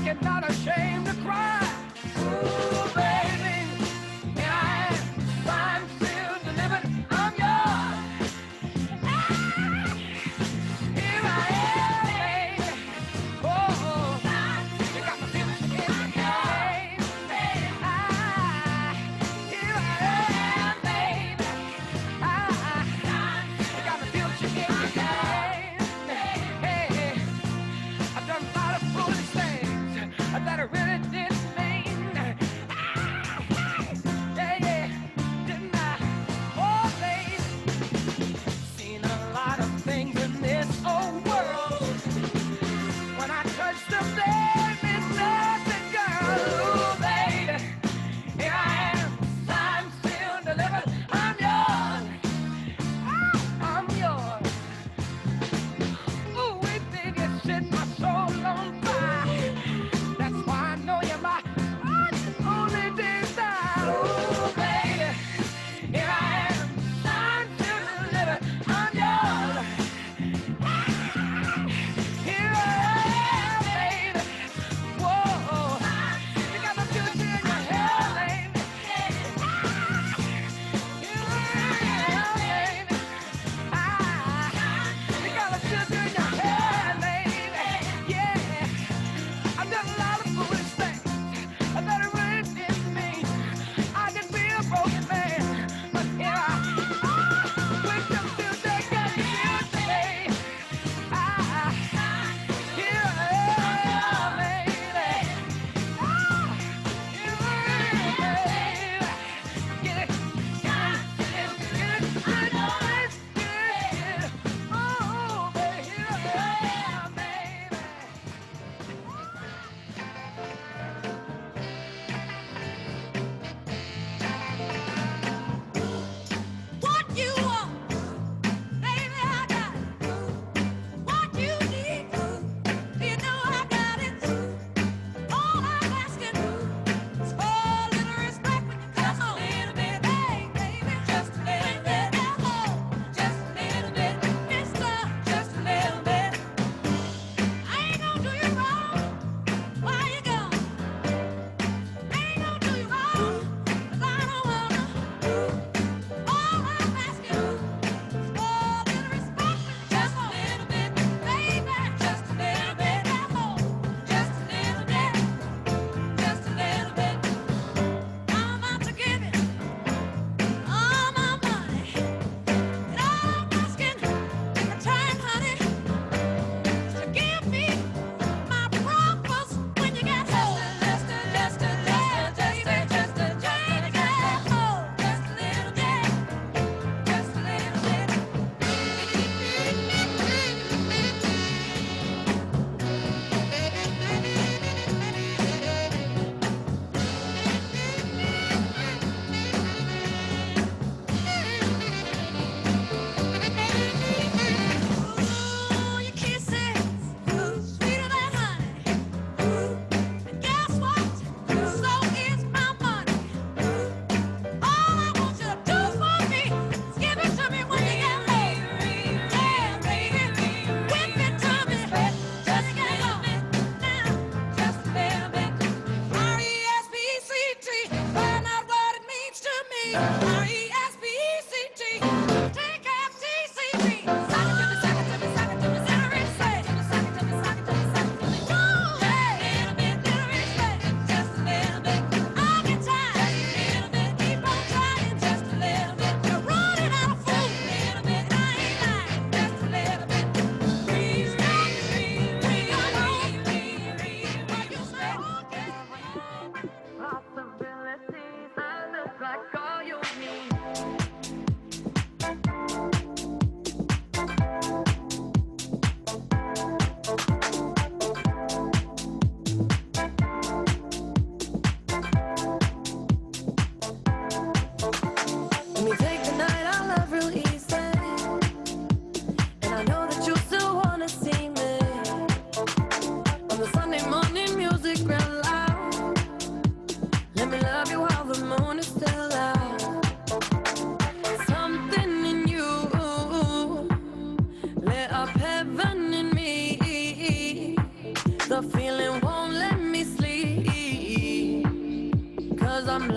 and not ashamed to cry. Ooh, baby, here I am, fine, sealed, delivered, I'm yours. Here I am, baby. Oh, you got me feeling in your hand, baby. Here I am, baby. You got me feeling in your hand. Hey, I've done a lot of foolish things that I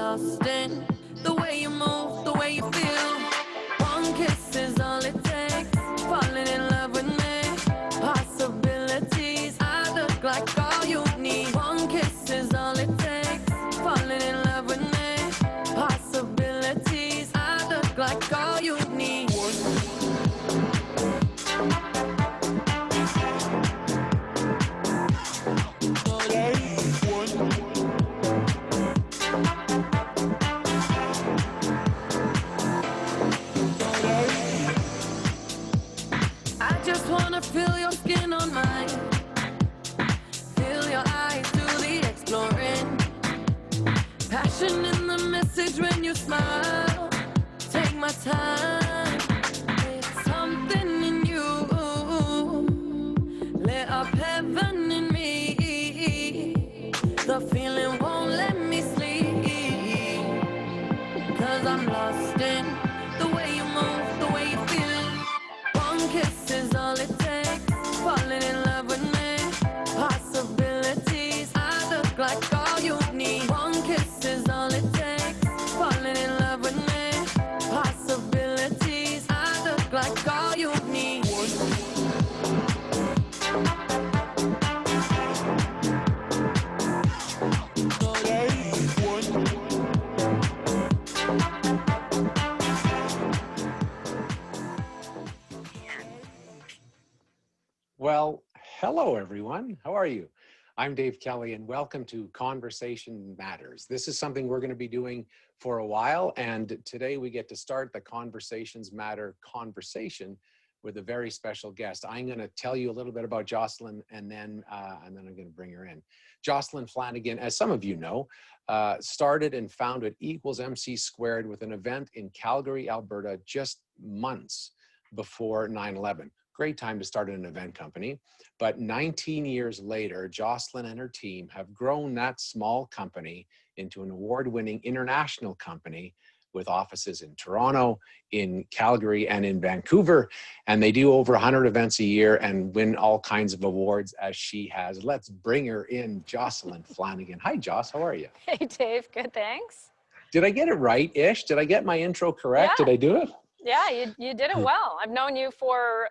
lost in the way you move, the way you feel. One kiss is all it takes. Falling in love with me. Possibilities. I look like all you need. One kiss is all it takes. Falling in love with me. Possibilities. I look like all you need. I just wanna feel your skin on mine. Feel your eyes do the exploring. Passion in the message when you smile. Take my time. It's something in you. Lit up heaven in me. The feeling won't let me sleep. 'Cause I'm lost in the way you move, the way you feel. One kiss is all it takes. Falling in love with me. Possibilities. I look like all you need. One kiss is all it takes. Falling in love with me. Possibilities. I look like all you need. Well, hello everyone. How are you? I'm Dave Kelly and welcome to Conversation Matters. This is something we're going to be doing for a while, and today we get to start the Conversations Matter conversation with a very special guest. I'm going to tell you a little bit about Jocelyn and then I'm going to bring her in. Jocelyn Flanagan, as some of you know, started and founded Equals MC Squared with an event in Calgary, Alberta, just months before 9/11. Great time to start an event company. But 19 years later, Jocelyn and her team have grown that small company into an award-winning international company with offices in Toronto, in Calgary, and in Vancouver. And they do over 100 events a year and win all kinds of awards as she has. Let's bring her in, Jocelyn Flanagan. Hi, Joss, how are you? Hey, Dave. Good, thanks. Did I get it right-ish? Did I get my intro correct? Yeah. Did I do it? Yeah, you did it well. I've known you for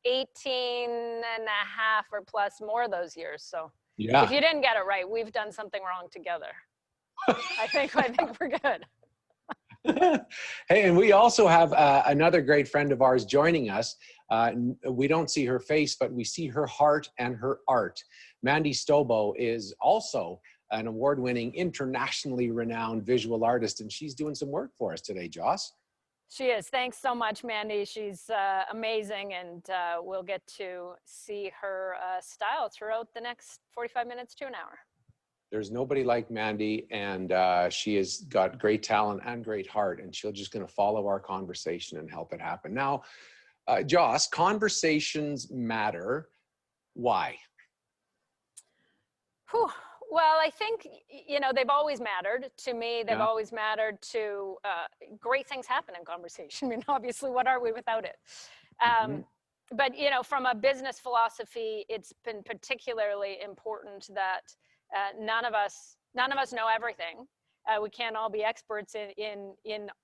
18 and a half or plus more of those years. So Yeah. if you didn't get it right, we've done something wrong together. I think we're good. Hey, and we also have another great friend of ours joining us. We don't see her face, but we see her heart and her art. Mandy Stobo is also an award-winning, internationally renowned visual artist, and she's doing some work for us today, Joss. She is. Thanks so much, Mandy. She's amazing, and we'll get to see her style throughout the next 45 minutes to an hour. There's nobody like Mandy, and she has got great talent and great heart, and she's just going to follow our conversation and help it happen. Now, Joss, conversations matter. Why? Whew. Well, I think, you know, they've always mattered to me. They've always mattered to great things happen in conversation. I mean, obviously, what are we without it? But, you know, from a business philosophy, it's been particularly important that none of us know everything. We can't all be experts in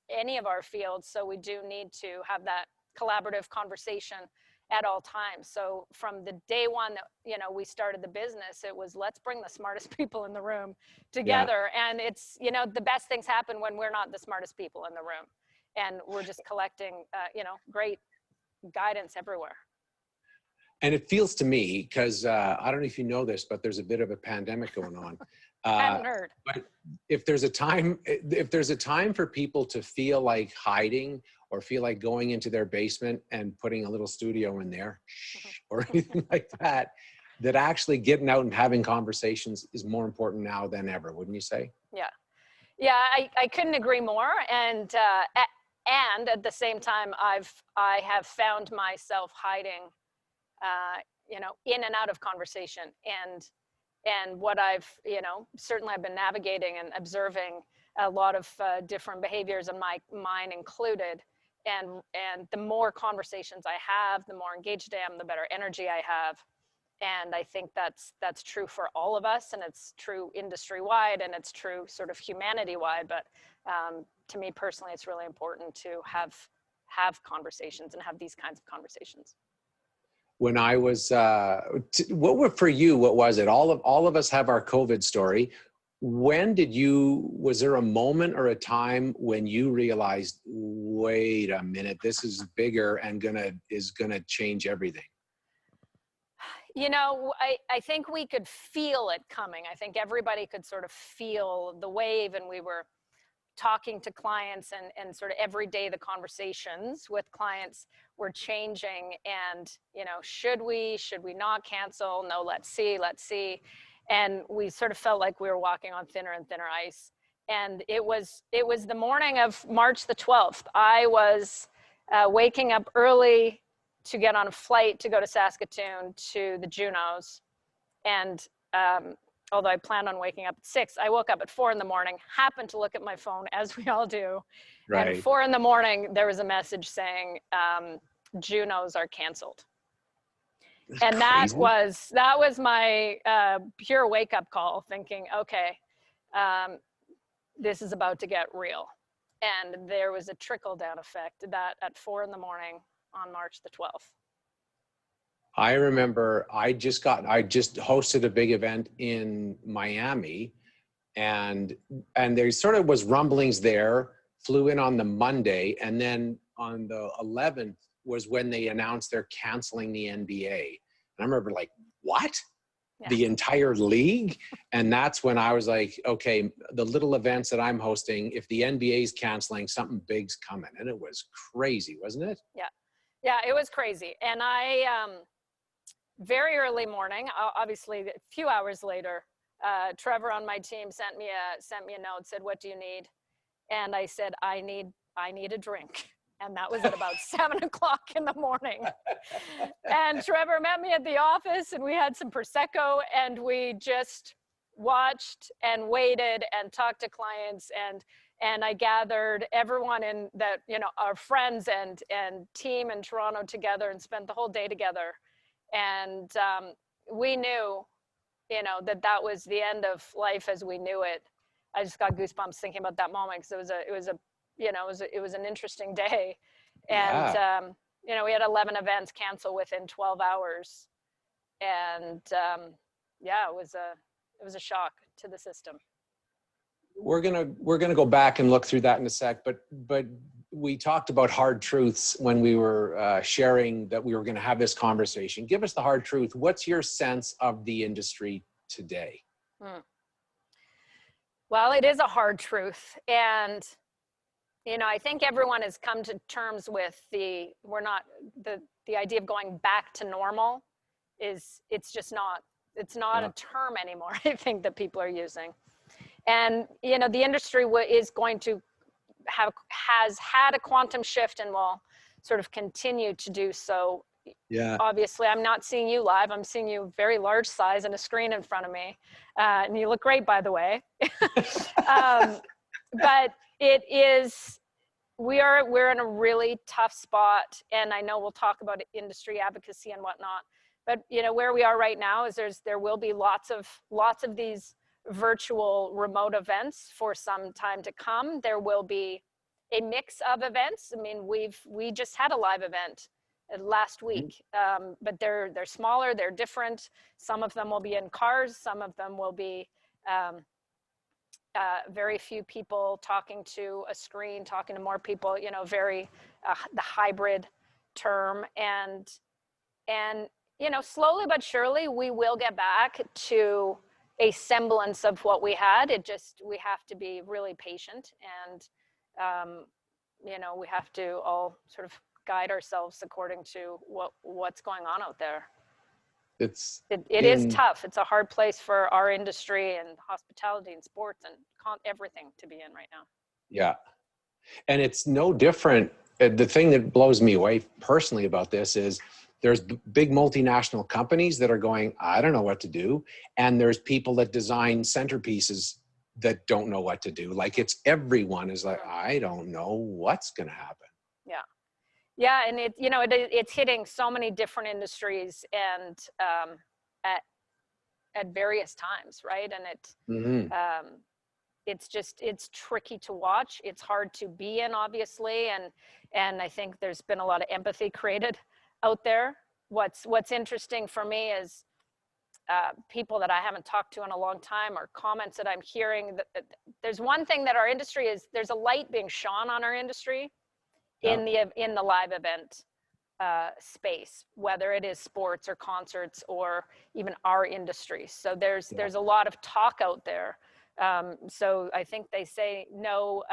any of our fields. So we do need to have that collaborative conversation at all times. So from the day one that, you know, we started the business, it was, let's bring the smartest people in the room together. Yeah. And it's, you know, the best things happen when we're not the smartest people in the room, and we're just collecting, you know, great guidance everywhere. And it feels to me, because I don't know if you know this, but there's a bit of a pandemic going on. I haven't heard. But if there's a time for people to feel like hiding or feel like going into their basement and putting a little studio in there or anything like that, that actually getting out and having conversations is more important now than ever, wouldn't you say? Yeah. Yeah, I couldn't agree more. And at the same time, I have found myself hiding, you know, in and out of conversation. And what I've, you know, certainly I've been navigating and observing a lot of different behaviors, and mine included. And the more conversations I have, the more engaged I am, the better energy I have. And I think that's true for all of us, and it's true industry-wide, and it's true sort of humanity-wide. But to me personally, it's really important to have conversations and have these kinds of conversations. When I was, for you, what was it? All of us have our COVID story. When was there a moment or a time when you realized, wait a minute, this is bigger and is gonna change everything? You know, I think we could feel it coming. I think everybody could sort of feel the wave, and we were talking to clients, and sort of every day the conversations with clients were changing. And, you know, should we not cancel? No, let's see. And we sort of felt like we were walking on thinner and thinner ice. And it was the morning of March the 12th. I was waking up early to get on a flight to go to Saskatoon to the Junos. And although I planned on waking up at 6, I woke up at 4 in the morning, happened to look at my phone, as we all do. Right. And at 4 in the morning, there was a message saying, Junos are canceled. And that was my pure wake up call, thinking, okay, this is about to get real. And there was a trickle down effect that at 4 in the morning on March the 12th. I remember I just hosted a big event in Miami, and there sort of was rumblings there, flew in on the Monday, and then on the 11th was when they announced they're canceling the NBA. And I remember like, what? Yeah. The entire league? And that's when I was like, okay, the little events that I'm hosting, if the NBA is canceling, something big's coming. And it was crazy, wasn't it? Yeah. Yeah, it was crazy. And I, very early morning, obviously a few hours later, Trevor on my team sent me a note, said, what do you need? And I said, I need a drink. And that was at about 7 o'clock in the morning. And Trevor met me at the office, and we had some Prosecco, and we just watched and waited and talked to clients, and I gathered everyone in that, you know, our friends and team in Toronto together, and spent the whole day together. And we knew, you know, that was the end of life as we knew it. I just got goosebumps thinking about that moment, because it was an interesting day. And yeah. You know, we had 11 events cancel within 12 hours, and yeah, it was a shock to the system. We're gonna go back and look through that in a sec, but we talked about hard truths when we were sharing that we were going to have this conversation. Give us the hard truth. What's your sense of the industry today? Well, it is a hard truth, and you know, I think everyone has come to terms with the idea of going back to normal. It's not a term anymore, I think, that people are using. And, you know, the industry is going to has had a quantum shift and will sort of continue to do so. Yeah. Obviously, I'm not seeing you live. I'm seeing you very large size and a screen in front of me. And you look great, by the way. But it is, we're in a really tough spot. And I know we'll talk about industry advocacy and whatnot. But, you know, where we are right now is there will be lots of these virtual remote events for some time to come. There will be a mix of events. I mean, we just had a live event last week, but they're smaller, they're different. Some of them will be in cars, some of them will be very few people talking to a screen, talking to more people, you know, very the hybrid term. And you know, slowly but surely we will get back to a semblance of what we had. We have to be really patient, and you know, we have to all sort of guide ourselves according to what's going on out there. It is tough. It's a hard place for our industry and hospitality and sports and everything to be in right now. Yeah. And it's no different. The thing that blows me away personally about this is there's big multinational companies that are going, I don't know what to do. And there's people that design centerpieces that don't know what to do. Like, it's everyone is like, I don't know what's going to happen. Yeah. Yeah. And it's hitting so many different industries. And at various times, right? And Mhm. it's tricky to watch. It's hard to be in, obviously, and I think there's been a lot of empathy created out there. What's interesting for me is people that I haven't talked to in a long time, or comments that I'm hearing. That there's one thing that our industry is, there's a light being shone on our industry Yeah. in the live event space, whether it is sports or concerts or even our industry. So there's a lot of talk out there. So I think they say no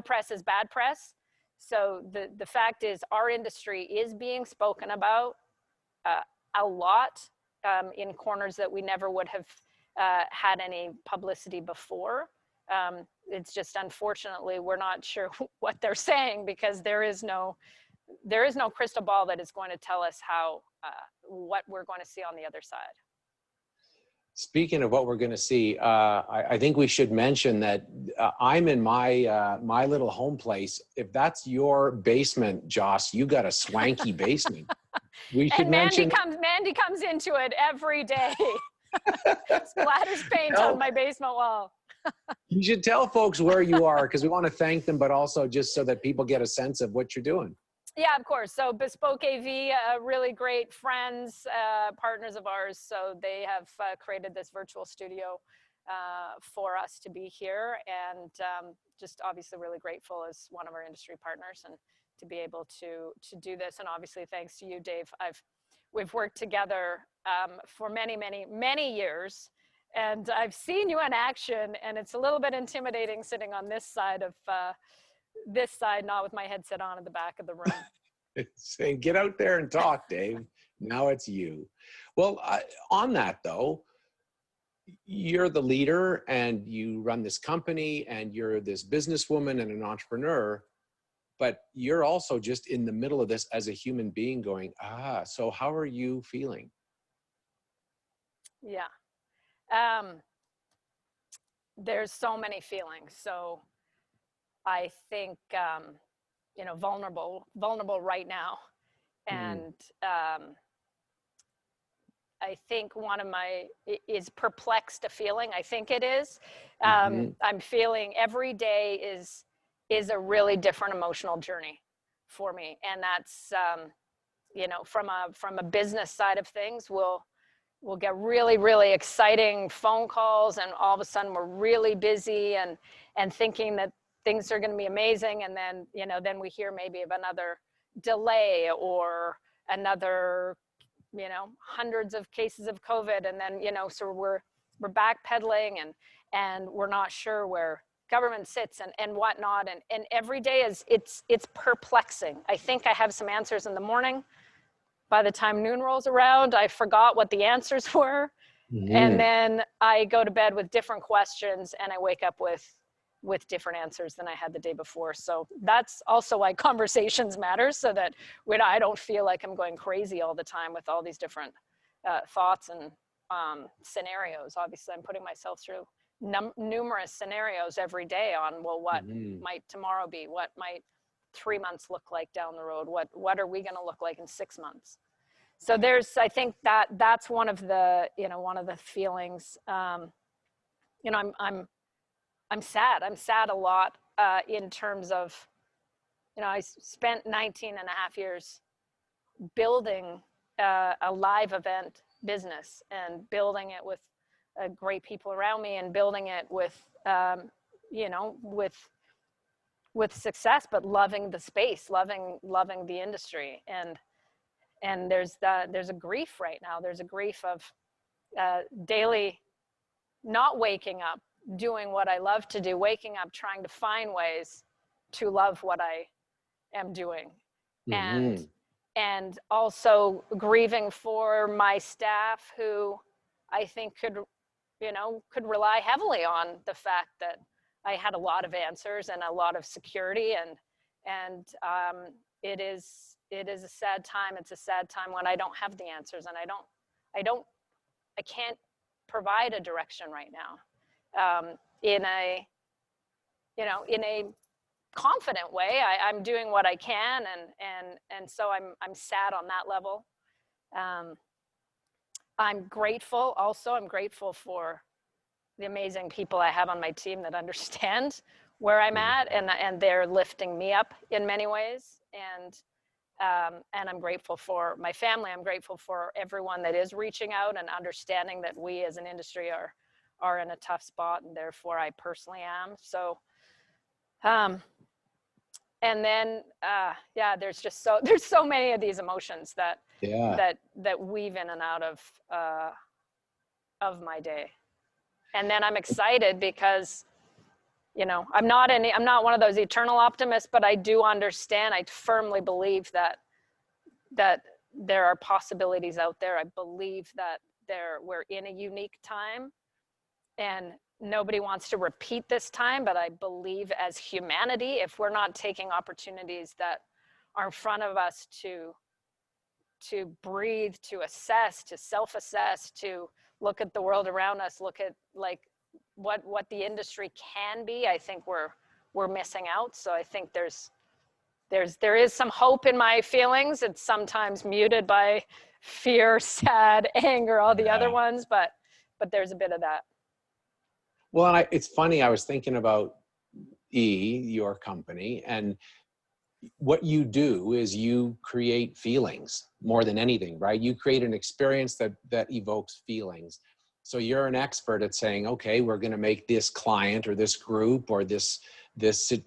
press is bad press. So the fact is, our industry is being spoken about a lot in corners that we never would have had any publicity before. It's just, unfortunately, we're not sure what they're saying, because there is no crystal ball that is going to tell us what we're going to see on the other side. Speaking of what we're going to see, I think we should mention that I'm in my little home place. If that's your basement, Joss, you got a swanky basement. We should And Mandy mention. comes into it every day. Splatters paint on my basement wall. You should tell folks where you are, because we want to thank them, but also just so that people get a sense of what you're doing. Yeah, of course. So Bespoke AV, really great friends, partners of ours. So they have created this virtual studio for us to be here, and just obviously really grateful as one of our industry partners, and to be able to do this. And obviously, thanks to you, Dave. We've worked together for many years, and I've seen you in action, and it's a little bit intimidating sitting on this side, not with my headset on in the back of the room. Saying, get out there and talk, Dave. Now it's you. Well, on that though, you're the leader and you run this company and you're this businesswoman and an entrepreneur, but you're also just in the middle of this as a human being going, so how are you feeling? Yeah. There's so many feelings. So I think, vulnerable right now. And I think one of my is perplexed a feeling. I think it is. I'm feeling every day is a really different emotional journey for me. And that's, from a business side of things, we'll get really exciting phone calls, and all of a sudden we're really busy and thinking that things are going to be amazing, and then then we hear maybe of another delay or another hundreds of cases of COVID, and then so we're backpedaling, and we're not sure where government sits and whatnot, and every day it's perplexing. I think I have some answers in the morning. By the time noon rolls around, I forgot what the answers were. And then I go to bed with different questions, and I wake up with different answers than I had the day before. So that's also why conversations matter, so that when I don't feel like I'm going crazy all the time with all these different thoughts and scenarios. Obviously, I'm putting myself through numerous scenarios every day on, well, what might tomorrow be? What might 3 months look like down the road? What are we going to look like in 6 months? So I think that's one of the feelings. I'm sad. I'm sad a lot in terms of, I spent 19 and a half years building a live event business, and building it with great people around me, and building it with success, but loving the space, loving the industry. And there's a grief right now. There's a grief of daily not waking up, doing what I love to do, waking up, trying to find ways to love what I am doing. And also grieving for my staff, who I think could rely heavily on the fact that I had a lot of answers and a lot of security, and it is a sad time. It's a sad time when I don't have the answers, and I can't provide a direction right now in a confident way. I'm doing what I can, and so I'm sad on that level. I'm grateful also. I'm grateful for the amazing people I have on my team that understand where I'm at, and they're lifting me up in many ways. And I'm grateful for my family. I'm grateful for everyone that is reaching out and understanding that we as an industry are in a tough spot, and therefore I personally am. So, and then yeah, there's so many of these emotions that Yeah. that weave in and out of my day. And then I'm excited because, you know, I'm not one of those eternal optimists, but I do understand. I firmly believe that there are possibilities out there. I believe that we're in a unique time, and nobody wants to repeat this time, but I believe as humanity, if we're not taking opportunities that are in front of us to breathe, to assess, to self-assess, to look at the world around us, look at like what the industry can be, I think we're missing out. So I think there is some hope in my feelings. It's sometimes muted by fear, sad, anger, all the other ones, but there's a bit of that. Well, and it's funny, I was thinking about your company, and what you do is you create feelings more than anything, right? You create an experience that evokes feelings. So you're an expert at saying, okay, we're going to make this client or this group or this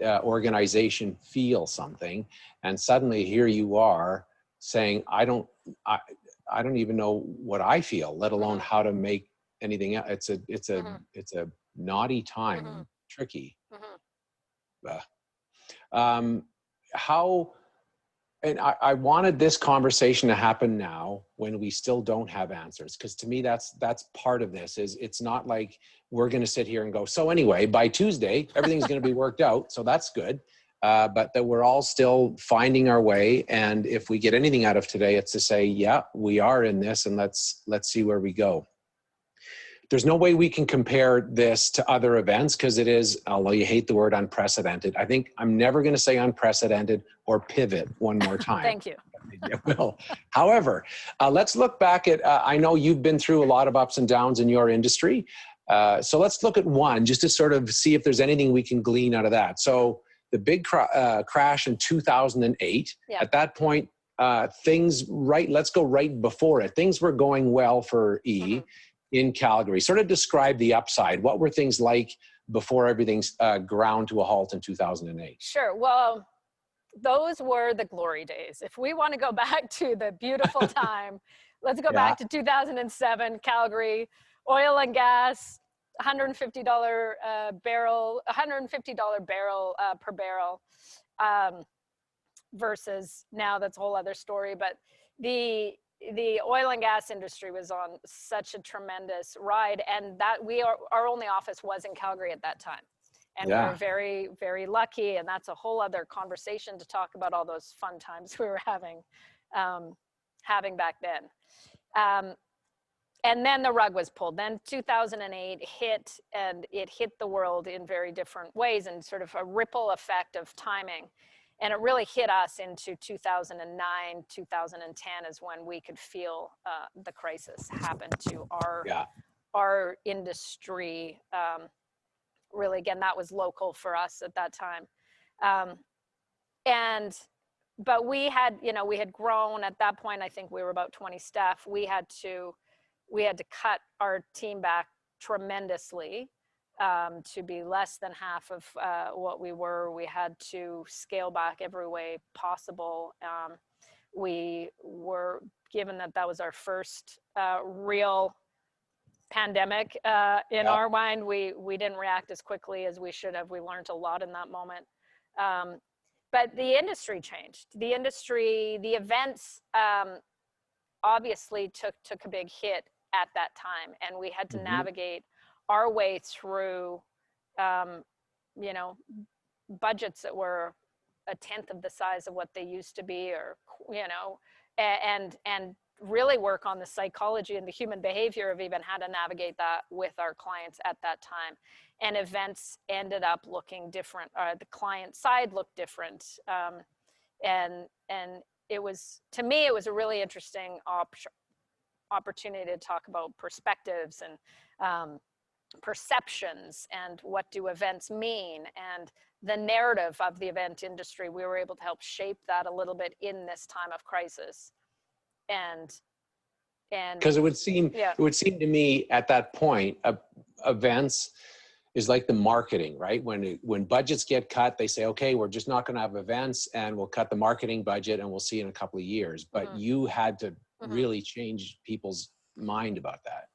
organization feel something, and suddenly here you are saying, I don't even know what I feel, let alone how to make anything else. It's a naughty time, tricky. How, and I wanted this conversation to happen now when we still don't have answers, because to me that's part of this. Is it's not like we're going to sit here and go, so anyway, by Tuesday everything's going to be worked out, so that's good, but that we're all still finding our way. And if we get anything out of today, it's to say, yeah, we are in this, and let's see where we go. There's no way we can compare this to other events because it is, although you hate the word unprecedented, I think I'm never going to say unprecedented or pivot one more time. Thank you. Yeah, well, however, let's look back at, I know you've been through a lot of ups and downs in your industry. So let's look at one just to sort of see if there's anything we can glean out of that. So the big crash in 2008, at that point, let's go right before it. Things were going well for E. In Calgary. Sort of describe the upside. What were things like before everything's ground to a halt in 2008? Sure. Well, those were the glory days. If we want to go back to the beautiful time, let's go back to 2007, Calgary, oil and gas, $150 barrel, $150 barrel per barrel, versus now that's a whole other story. But the oil and gas industry was on such a tremendous ride, and that our only office was in Calgary at that time. And we're very, very lucky. And that's a whole other conversation to talk about all those fun times we were having back then. And then the rug was pulled. Then 2008 hit, and it hit the world in very different ways, and sort of a ripple effect of timing. And it really hit us into 2009, 2010 is when we could feel the crisis happen to our industry. Really, again, that was local for us at that time. But we had grown at that point. I think we were about 20 staff. We had to cut our team back tremendously. To be less than half of what we were. We had to scale back every way possible. We were given that was our first real pandemic in our mind. We didn't react as quickly as we should have. We learned a lot in that moment. But the industry changed. The events obviously took a big hit at that time, and we had to navigate our way through, budgets that were a tenth of the size of what they used to be, or, and really work on the psychology and the human behavior of even how to navigate that with our clients at that time. And events ended up looking different. The client side looked different. And it was, to me, it was a really interesting opportunity to talk about perspectives and perceptions and what do events mean and the narrative of the event industry. We were able to help shape that a little bit in this time of crisis. And because it would seem to me at that point, events is like the marketing, right? When budgets get cut, they say, okay, we're just not going to have events, and we'll cut the marketing budget, and we'll see in a couple of years. But you had to really change people's mind about that.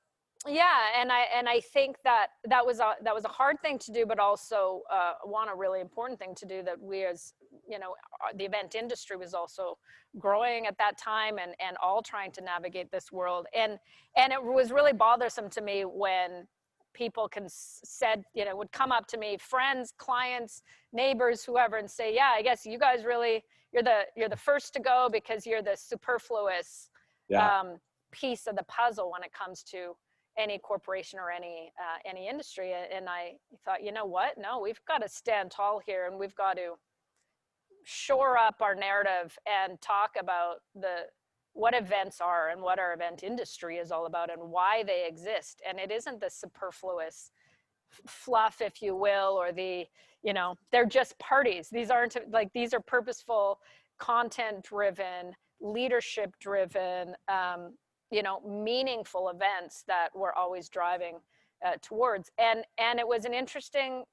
Yeah, and I think that was a hard thing to do, but also a really important thing to do, that we, as you know, the event industry was also growing at that time, and all trying to navigate this world. And it was really bothersome to me when people said, you know, would come up to me, friends, clients, neighbors, whoever, and say, yeah, I guess you guys really, you're the first to go because you're the superfluous piece of the puzzle when it comes to any corporation or any industry. And I thought, you know what? No, we've got to stand tall here, and we've got to shore up our narrative and talk about what events are and what our event industry is all about and why they exist. And it isn't the superfluous fluff, if you will, or they're just parties. These aren't these are purposeful, content driven, leadership driven, meaningful events that we're always driving towards. And it was an interesting,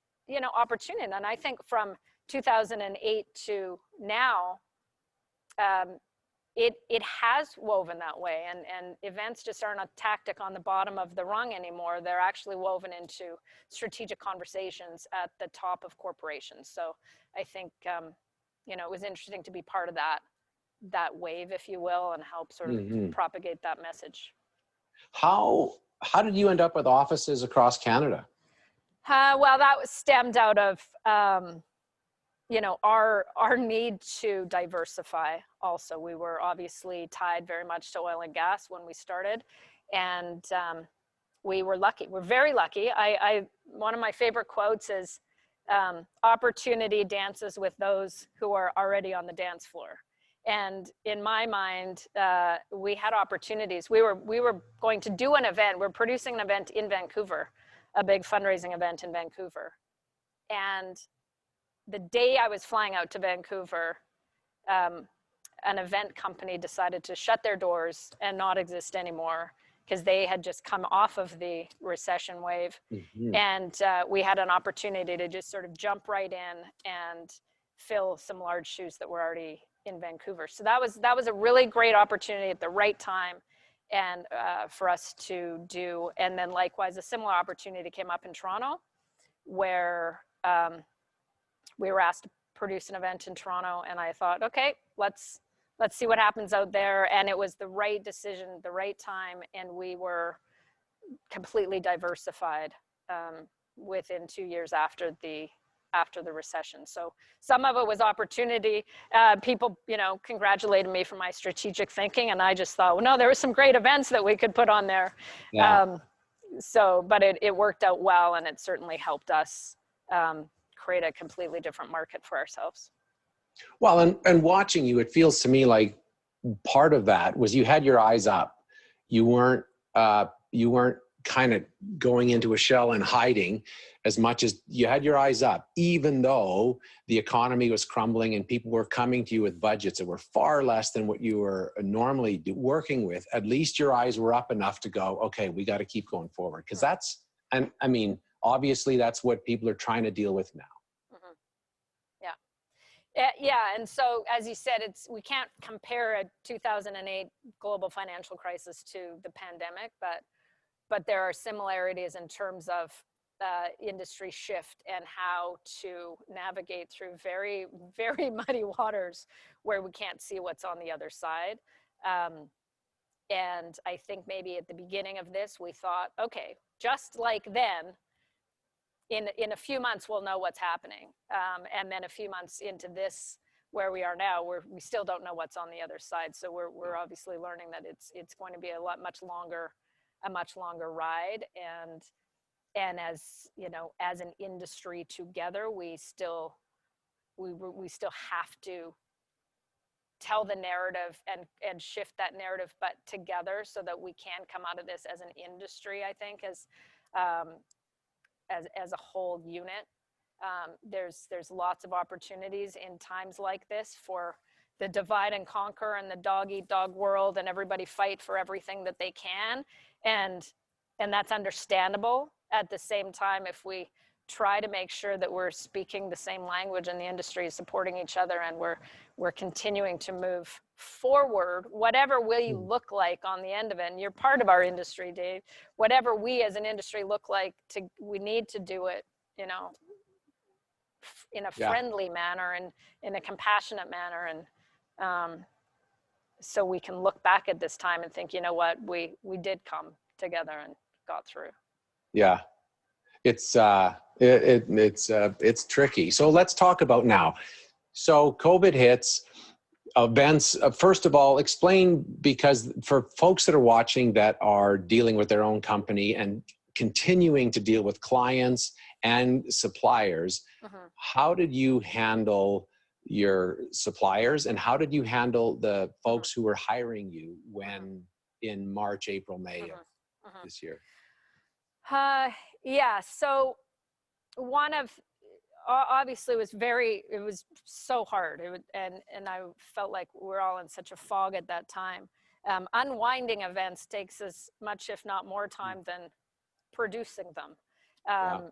opportunity. And I think from 2008 to now, it has woven that way, and events just aren't a tactic on the bottom of the rung anymore. They're actually woven into strategic conversations at the top of corporations. So I think, it was interesting to be part of that wave, if you will, and help sort of propagate that message. How did you end up with offices across Canada? Well, that was stemmed out of, our need to diversify. Also, we were obviously tied very much to oil and gas when we started, and we were lucky. We're very lucky. One of my favorite quotes is, "Opportunity dances with those who are already on the dance floor." And in my mind, we had opportunities. We were going to do an event. We're producing an event in Vancouver, a big fundraising event in Vancouver. And the day I was flying out to Vancouver, an event company decided to shut their doors and not exist anymore because they had just come off of the recession wave. And we had an opportunity to just sort of jump right in and fill some large shoes that were already in Vancouver. So that was a really great opportunity at the right time, and for us to do. And then likewise, a similar opportunity came up in Toronto, where we were asked to produce an event in Toronto, and I thought, okay, let's see what happens out there. And it was the right decision, the right time, and we were completely diversified within 2 years after the recession. So some of it was opportunity. People, congratulated me for my strategic thinking, and I just thought, well, no, there were some great events that we could put on there. Yeah. But it worked out well, and it certainly helped us create a completely different market for ourselves. Well, and watching you, it feels to me like part of that was you had your eyes up. You weren't kind of going into a shell and hiding, as much as you had your eyes up, even though the economy was crumbling and people were coming to you with budgets that were far less than what you were normally working with. At least your eyes were up enough to go, okay, we got to keep going forward. Because obviously that's what people are trying to deal with now. Yeah, and so as you said, we can't compare a 2008 global financial crisis to the pandemic, but there are similarities in terms of industry shift and how to navigate through very, very muddy waters where we can't see what's on the other side. And I think maybe at the beginning of this, we thought, okay, just like then, in a few months, we'll know what's happening. And then a few months into this, where we are now, we still don't know what's on the other side. So we're obviously learning that it's going to be a much longer ride. And as as an industry together, we still have to tell the narrative and shift that narrative, but together, so that we can come out of this as an industry, I think, as a whole unit. There's lots of opportunities in times like this for the divide and conquer and the dog eat dog world, and everybody fight for everything that they can, and that's understandable. At the same time, if we try to make sure that we're speaking the same language and the industry is supporting each other, and we're continuing to move forward, whatever we look like on the end of it, and you're part of our industry, Dave, whatever we as an industry look like, we need to do it, you know, in a friendly manner and in a compassionate manner. And so we can look back at this time and think, you know what, we did come together and got through. Yeah. It's tricky. So let's talk about now. So COVID hits, events. First of all, explain, because for folks that are watching that are dealing with their own company and continuing to deal with clients and suppliers, how did you handle your suppliers, and how did you handle the folks who were hiring you when in March, April, May of this year? Yeah, so one of, obviously it was so hard. And I felt like we're all in such a fog at that time. Unwinding events takes as much, if not more time than producing them.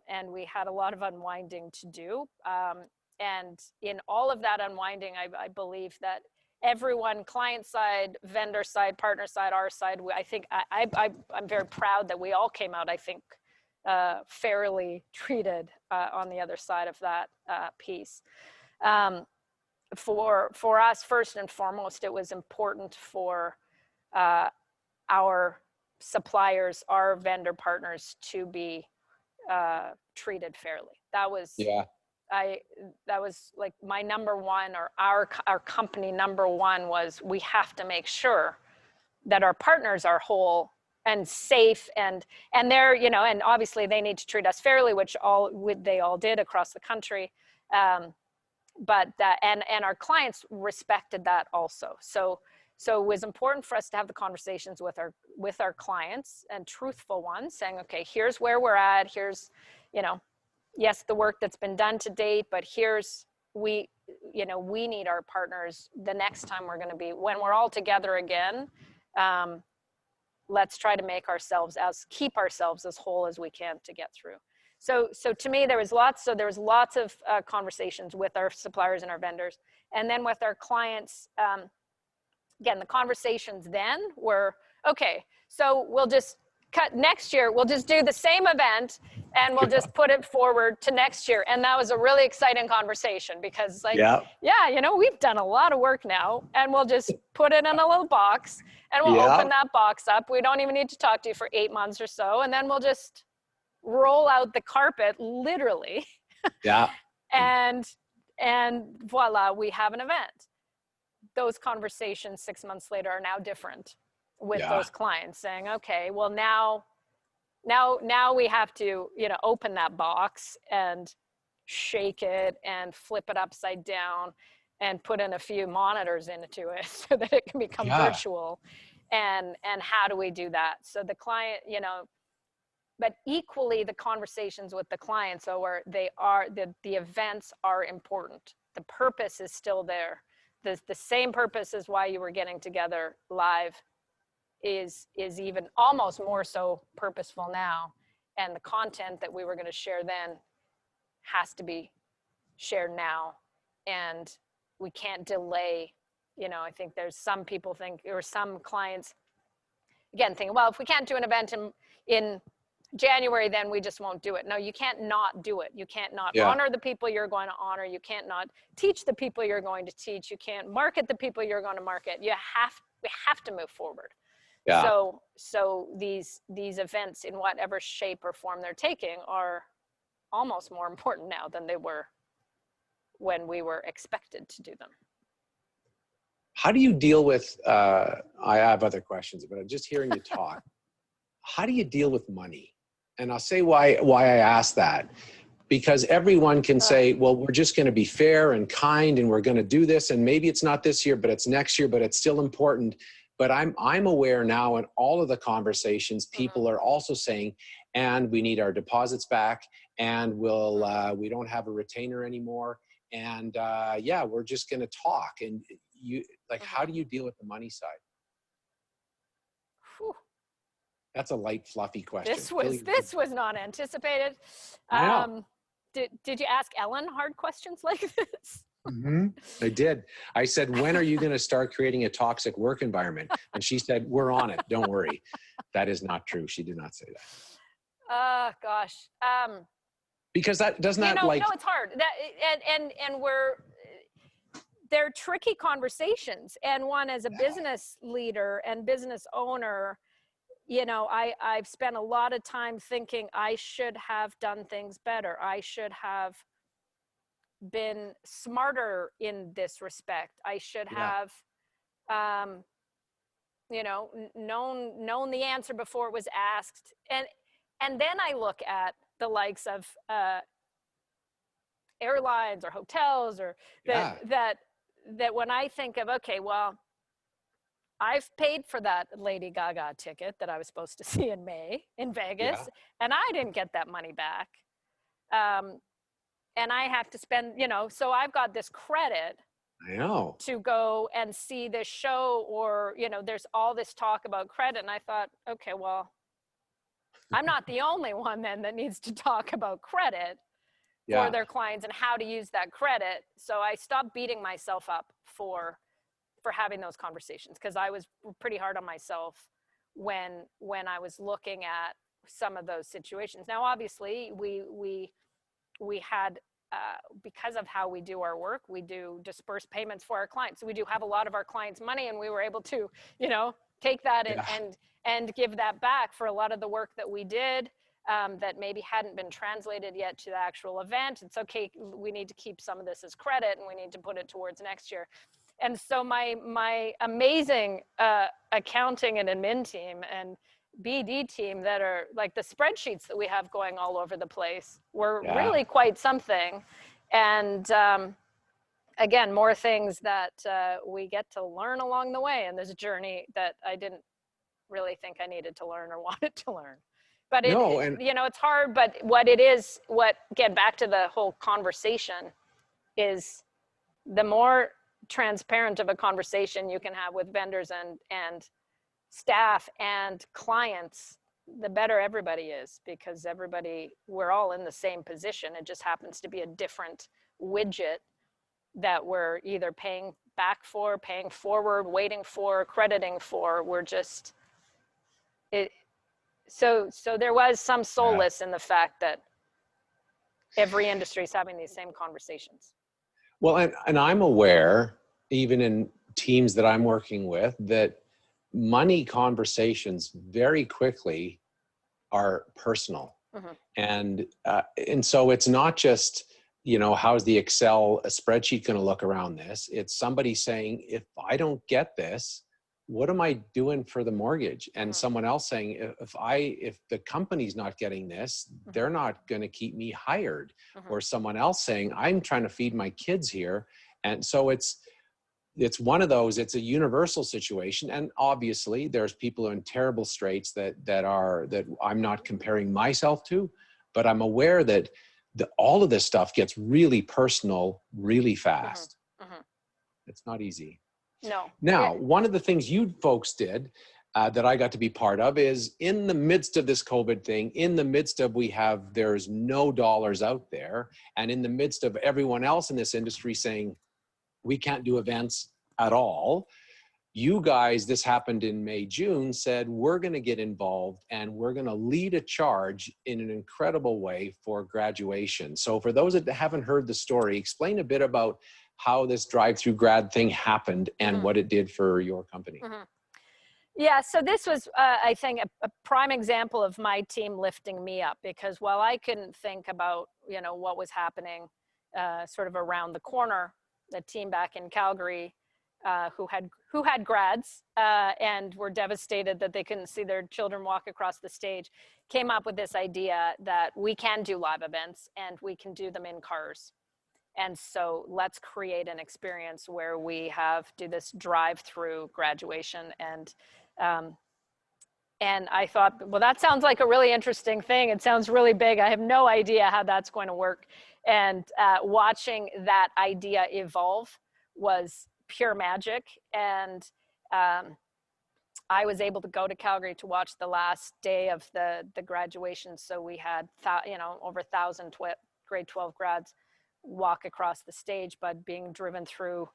And we had a lot of unwinding to do. And in all of that unwinding, I believe that everyone, client side, vendor side, partner side, our side, I think I'm very proud that we all came out, I think, fairly treated on the other side of that piece. For us, first and foremost, it was important for our suppliers, our vendor partners, to be treated fairly. That was that was like my number one, or our company number one, was we have to make sure that our partners are whole and safe, and they're, you know, and obviously they need to treat us fairly, which they all did across the country. But that, and our clients respected that also. So it was important for us to have the conversations with our clients, and truthful ones, saying, okay, here's where we're at. Here's, you know, yes, the work that's been done to date, but here's, we need our partners the next time we're going to be, when we're all together again. Let's try to keep ourselves as whole as we can to get through. So to me, there was lots of conversations with our suppliers and our vendors, and then with our clients. Again, the conversations then were, okay, so we'll just cut next year. We'll just do the same event, and we'll just put it forward to next year. And that was a really exciting conversation, because yeah, you know, we've done a lot of work now, and we'll just put it in a little box, and we'll open that box up. We don't even need to talk to you for 8 months or so. And then we'll just roll out the carpet, literally. Yeah. and voila, we have an event. Those conversations 6 months later are now different with those clients, saying, okay, well, now we have to, you know, open that box and shake it and flip it upside down and put in a few monitors into it so that it can become virtual. And how do we do that? So the client, you know, but equally the conversations with the clients, or the events are important. The purpose is still there. The same purpose is why you were getting together live is even almost more so purposeful now. And the content that we were going to share then has to be shared now. And we can't delay. You know, I think there's some people think, or some clients, again, think, well, if we can't do an event in January, then we just won't do it. No, you can't not do it. You can't not honor the people you're going to honor. You can't not teach the people you're going to teach. You can't market the people you're going to market. We have to move forward. Yeah. So these events, in whatever shape or form they're taking, are almost more important now than they were when we were expected to do them. How do you deal with, I have other questions, but I'm just hearing you talk. How do you deal with money? And I'll say why I asked that. because everyone can say, well, we're just going to be fair and kind and we're going to do this. And maybe it's not this year, but it's next year, but it's still important. But I'm aware now in all of the conversations, people are also saying, and we need our deposits back, and we don't have a retainer anymore. And yeah, we're just going to talk. And you, like, how do you deal with the money side? Whew. That's a light, fluffy question. This was not anticipated. I know. Did you ask Ellen hard questions like this? I did. I said, when are you going to start creating a toxic work environment? And she said, we're on it. Don't worry. That is not true. She did not say that. Gosh. Because that doesn't that like. No, it's hard. And they're tricky conversations. And one as a business leader and business owner, I've spent a lot of time thinking I should have done things better. I should have been smarter in this respect. I should have, known the answer before it was asked. And then I look at the likes of airlines or hotels or that when I think of, okay, well, I've paid for that Lady Gaga ticket that I was supposed to see in May in Vegas, and I didn't get that money back. And I have to spend, so I've got this credit to go and see this show, or, there's all this talk about credit. And I thought, okay, well, I'm not the only one then that needs to talk about credit for their clients and how to use that credit. So I stopped beating myself up for having those conversations, because I was pretty hard on myself when I was looking at some of those situations. Now, obviously, we had, because of how we do our work, we do disperse payments for our clients. So we do have a lot of our clients' money, and we were able to, take that and give that back for a lot of the work that we did that maybe hadn't been translated yet to the actual event. It's okay. We need to keep some of this as credit, and we need to put it towards next year. And so my amazing accounting and admin team and BD team that are like the spreadsheets that we have going all over the place were really quite something. And again, more things that we get to learn along the way in this journey that I didn't really think I needed to learn or wanted to learn. But it's hard, but get back to the whole conversation is the more transparent of a conversation you can have with vendors and staff and clients, the better everybody is, because we're all in the same position. It just happens to be a different widget that we're either paying back for, paying forward, waiting for, crediting for. So there was some solace in the fact that every industry is having these same conversations. Well, and I'm aware, even in teams that I'm working with, that money conversations very quickly are personal. And so it's not just, how's the Excel spreadsheet going to look around this? It's somebody saying, if I don't get this, what am I doing for the mortgage? And someone else saying, if the company's not getting this, they're not going to keep me hired. Or someone else saying, I'm trying to feed my kids here. And so it's one of those, it's a universal situation. And obviously there's people in terrible straits that I'm not comparing myself to, but I'm aware that all of this stuff gets really personal really fast. It's not easy. No. Now, one of the things you folks did that I got to be part of is, in the midst of this COVID thing, in the midst of there's no dollars out there, and in the midst of everyone else in this industry saying, we can't do events at all, you guys, this happened in May, June, said, we're going to get involved and we're going to lead a charge in an incredible way for graduation. So for those that haven't heard the story, explain a bit about how this drive-through grad thing happened and what it did for your company. Yeah, so this was, I think, a prime example of my team lifting me up, because while I couldn't think about, what was happening sort of around the corner, the team back in Calgary who had grads and were devastated that they couldn't see their children walk across the stage. came up with this idea that we can do live events and we can do them in cars. And so let's create an experience where we do this drive-through graduation. And I thought, well, that sounds like a really interesting thing. It sounds really big. I have no idea how that's going to work. And watching that idea evolve was pure magic. And I was able to go to Calgary to watch the last day of the graduation. So we had, over 1,000 grade 12 grads walk across the stage, but being driven through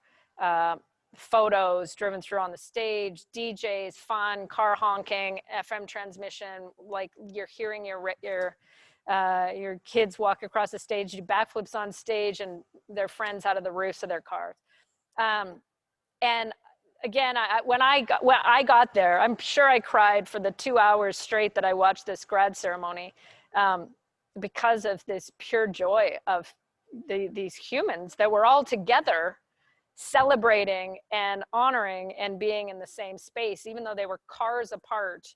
photos, driven through on the stage, DJs, fun, car honking, FM transmission, like you're hearing your kids walk across the stage, do backflips on stage, and their friends out of the roofs of their cars. And again, when I got there, I'm sure I cried for the 2 hours straight that I watched this grad ceremony, because of this pure joy of these humans that were all together celebrating and honoring and being in the same space, even though they were cars apart.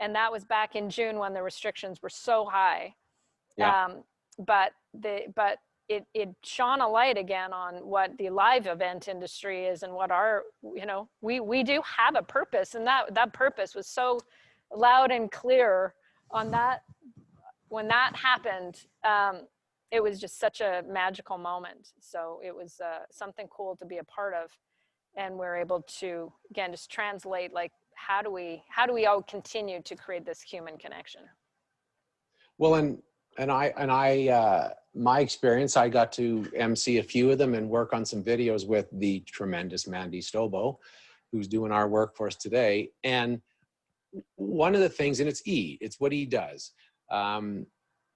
And that was back in June when the restrictions were so high. Yeah. But it shone a light again on what the live event industry is and what we do have a purpose. And that purpose was so loud and clear on that. When that happened, it was just such a magical moment. So it was something cool to be a part of. And we're able to, again, just translate, like, how do we all continue to create this human connection? Well, and my experience, I got to MC a few of them and work on some videos with the tremendous Mandy Stobo, who's doing our work for us today. And one of the things, and it's what he does.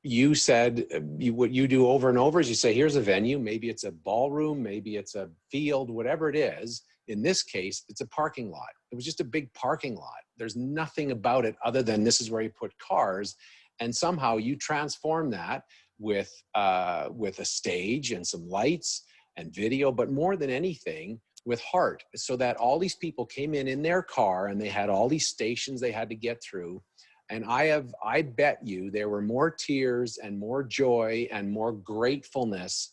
You said what you do over and over is you say, here's a venue, maybe it's a ballroom, maybe it's a field, whatever it is. In this case, it's a parking lot. It was just a big parking lot. There's nothing about it other than this is where you put cars. And somehow you transform that with a stage and some lights and video, but more than anything, with heart, so that all these people came in their car and they had all these stations they had to get through. And I bet you there were more tears and more joy and more gratefulness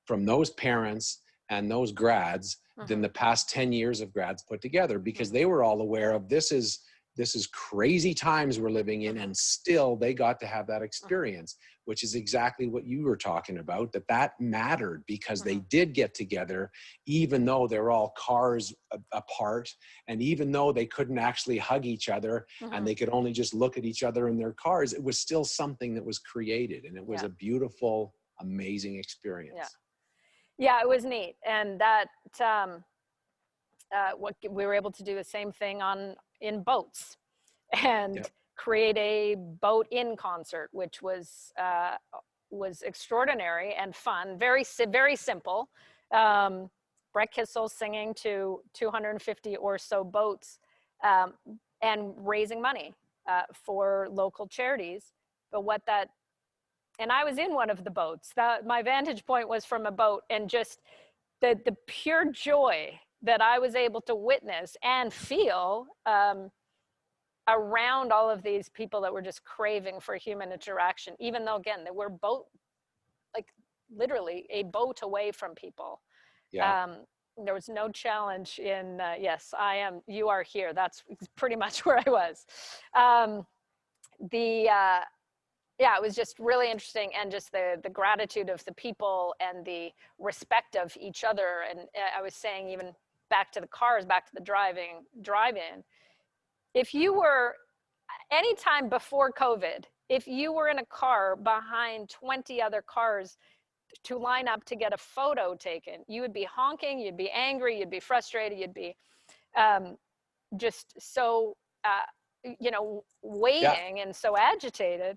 from those parents and those grads than the past 10 years of grads put together, because they were all aware of this is crazy times we're living in, and still they got to have that experience, which is exactly what you were talking about, that mattered, because they did get together, even though they're all cars apart, and even though they couldn't actually hug each other and they could only just look at each other in their cars, it was still something that was created, and it was a beautiful, amazing experience. Yeah, it was neat. And that we were able to do the same thing in boats, and create a boat in concert, which was extraordinary and fun. Very simple. Brett Kissel singing to 250 or so boats, and raising money for local charities. But and I was in one of the boats. My vantage point was from a boat, and just the pure joy that I was able to witness and feel around all of these people that were just craving for human interaction, even though, again, they were literally a boat away from people. There was no challenge in, yes, you are here. That's pretty much where I was. It was just really interesting, and just the gratitude of the people and the respect of each other. And I was saying, even back to the cars, back to the drive-in, if you were, anytime before COVID, if you were in a car behind 20 other cars to line up to get a photo taken, you would be honking, you'd be angry, you'd be frustrated, you'd be just so, waiting and so agitated.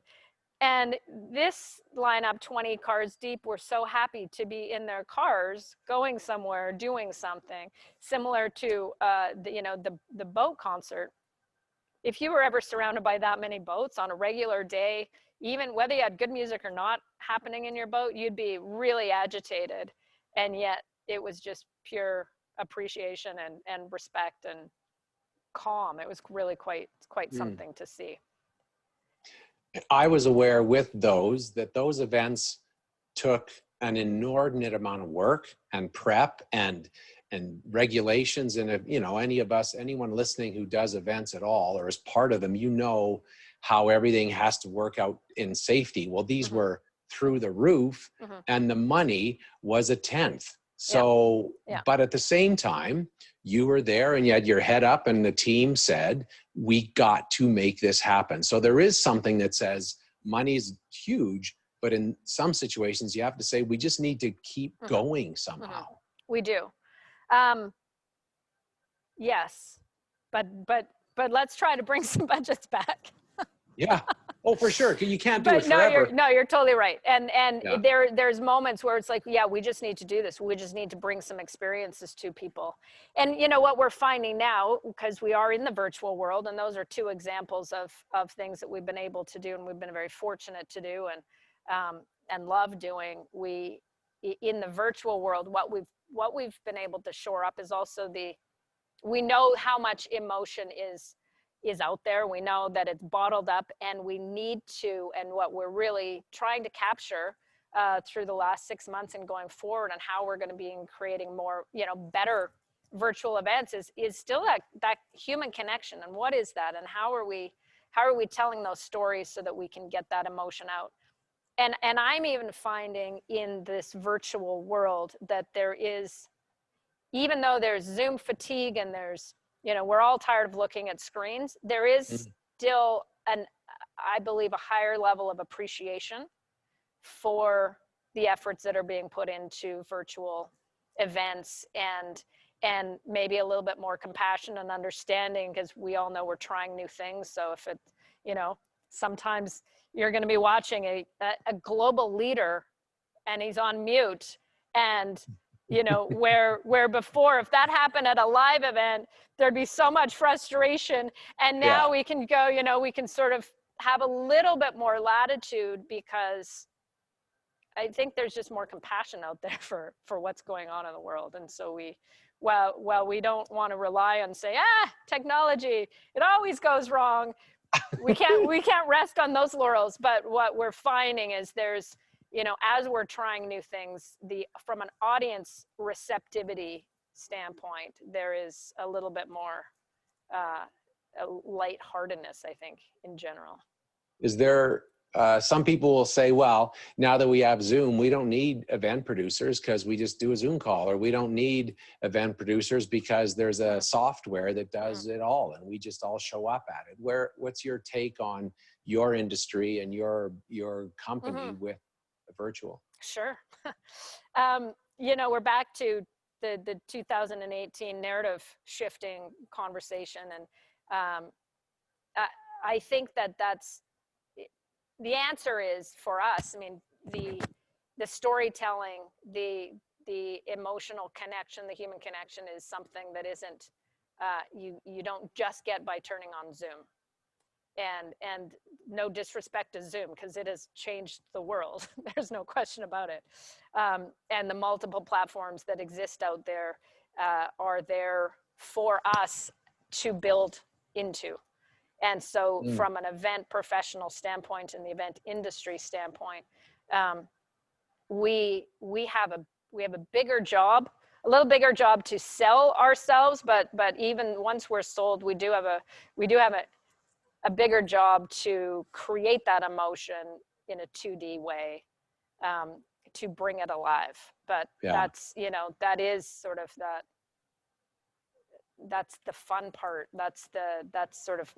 And this lineup, 20 cars deep, were so happy to be in their cars, going somewhere, doing something similar to the boat concert. If you were ever surrounded by that many boats on a regular day, even whether you had good music or not happening in your boat, you'd be really agitated. And yet it was just pure appreciation and respect and calm. It was really quite something to see. I was aware with those that those events took an inordinate amount of work and prep and regulations. And if, you know, any of us, anyone listening who does events at all or is part of them, you know how everything has to work out in safety. Well, these were through the roof, and the money was a tenth. So, but at the same time, you were there and you had your head up and the team said, we got to make this happen. So there is something that says money's huge, but in some situations you have to say, we just need to keep going somehow. We do. Yes, but let's try to bring some budgets back. Yeah. Oh, for sure. You can't do it forever. You're totally right. And there's moments where it's like, yeah, we just need to do this. We just need to bring some experiences to people. And you know what we're finding now, because we are in the virtual world, and those are two examples of things that we've been able to do, and we've been very fortunate to do and love doing. We, in the virtual world, what we've been able to shore up is also we know how much emotion is out there. We know that it's bottled up, and we need to, and what we're really trying to capture through the last 6 months and going forward, and how we're going to be creating more, better virtual events is still that human connection. And what is that? And how are we telling those stories so that we can get that emotion out? And I'm even finding in this virtual world that there is, even though there's Zoom fatigue and there's, we're all tired of looking at screens, there is still I believe, a higher level of appreciation for the efforts that are being put into virtual events, and maybe a little bit more compassion and understanding, because we all know we're trying new things. So if it, sometimes you're going to be watching a global leader and he's on mute, and where before, if that happened at a live event, there'd be so much frustration. And now we can go, we can sort of have a little bit more latitude, because I think there's just more compassion out there for what's going on in the world. And so while we don't want to rely on technology, it always goes wrong. We can't rest on those laurels. But what we're finding is there's, as we're trying new things, from an audience receptivity standpoint, there is a little bit more lightheartedness, I think, in general. Is there, some people will say, well, now that we have Zoom, we don't need event producers because we just do a Zoom call, or we don't need event producers because there's a software that does it all and we just all show up at it. What's your take on your industry and your company with virtual? Sure. We're back to the 2018 narrative shifting conversation. And I think that's, the answer is, for us, I mean, the storytelling, the emotional connection, the human connection is something that isn't, you don't just get by turning on Zoom. And no disrespect to Zoom, because it has changed the world. There's no question about it. And the multiple platforms that exist out there are there for us to build into. And so from an event professional standpoint and the event industry standpoint, we have a bigger job, a little bigger job to sell ourselves, but even once we're sold, we do have a bigger job to create that emotion in a 2D way, to bring it alive. But that's, that is sort of that's the fun part. That's sort of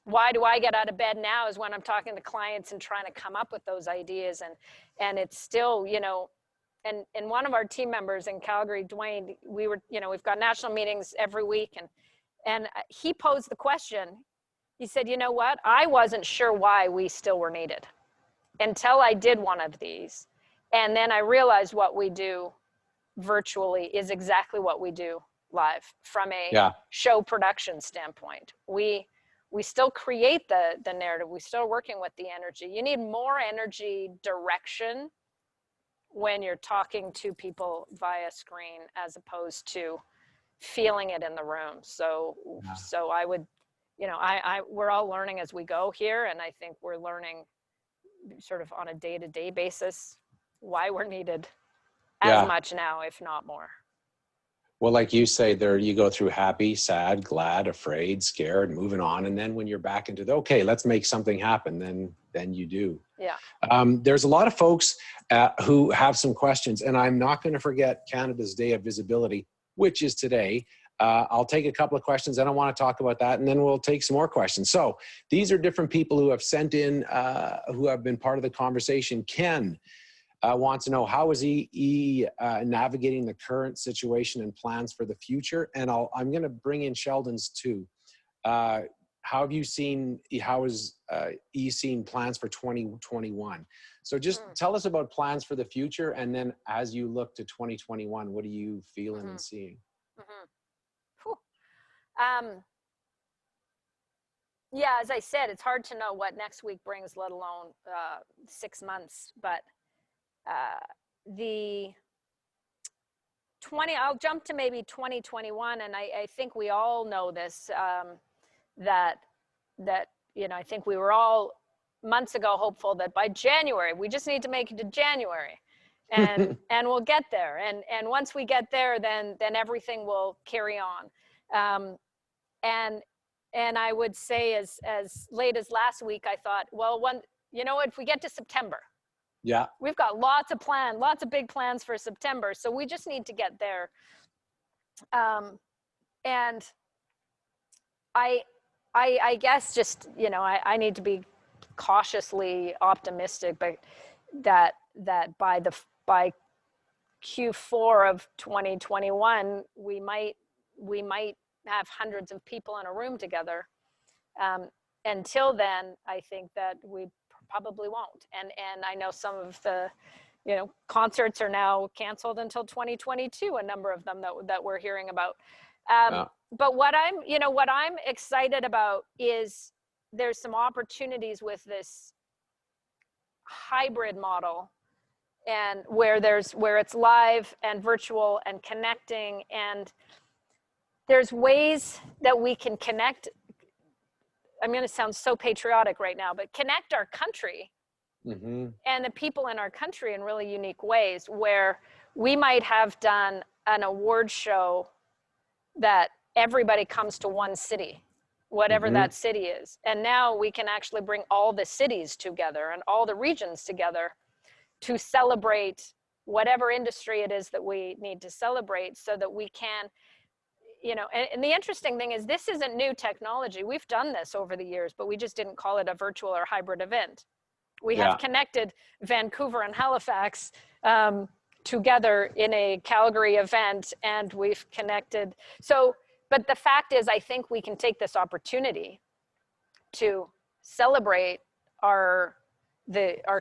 why do I get out of bed now, is when I'm talking to clients and trying to come up with those ideas. And it's still, and one of our team members in Calgary, Dwayne, we've got national meetings every week, and he posed the question. He said, you know what? I wasn't sure why we still were needed until I did one of these. And then I realized what we do virtually is exactly what we do live from a show production standpoint. We still create the narrative. We still working with the energy. You need more energy direction when you're talking to people via screen, as opposed to feeling it in the room. So I would, we're all learning as we go here, and I think we're learning sort of on a day-to-day basis why we're needed as much now, if not more. Well, like you say there, you go through happy, sad, glad, afraid, scared, moving on. And then when you're back into okay, let's make something happen, then you do. Yeah. There's a lot of folks who have some questions, and I'm not going to forget Canada's Day of Visibility, which is today. I'll take a couple of questions, and I want to talk about that, and then we'll take some more questions. So these are different people who have sent in, who have been part of the conversation. Ken wants to know, how is he navigating the current situation and plans for the future? And I'm going to bring in Sheldon's too. How has he seen plans for 2021? So just tell us about plans for the future. And then as you look to 2021, what are you feeling and seeing? Yeah, as I said, it's hard to know what next week brings, let alone 6 months. But I'll jump to maybe 2021, and I think we all know this, that I think we were all months ago hopeful that by January, we just need to make it to January, and we'll get there. And once we get there, then everything will carry on. And I would say as late as last week, I thought, well, if we get to September, yeah, we've got lots of big plans for September. So we just need to get there. And I guess just, I need to be cautiously optimistic, but that by Q4 of 2021, we might have hundreds of people in a room together. Until then, I think that we probably won't. And I know some of the, concerts are now canceled until 2022, a number of them that we're hearing about. But what I'm excited about is there's some opportunities with this hybrid model, and where it's live and virtual and connecting, and there's ways that we can connect. I'm going to sound so patriotic right now, but connect our country and the people in our country in really unique ways, where we might have done an award show that everybody comes to one city, whatever that city is. And now we can actually bring all the cities together and all the regions together to celebrate whatever industry it is that we need to celebrate, so that we can, and the interesting thing is, this isn't new technology. We've done this over the years, but we just didn't call it a virtual or hybrid event. We have connected Vancouver and Halifax together in a Calgary event, and we've connected. So, but the fact is, I think we can take this opportunity to celebrate our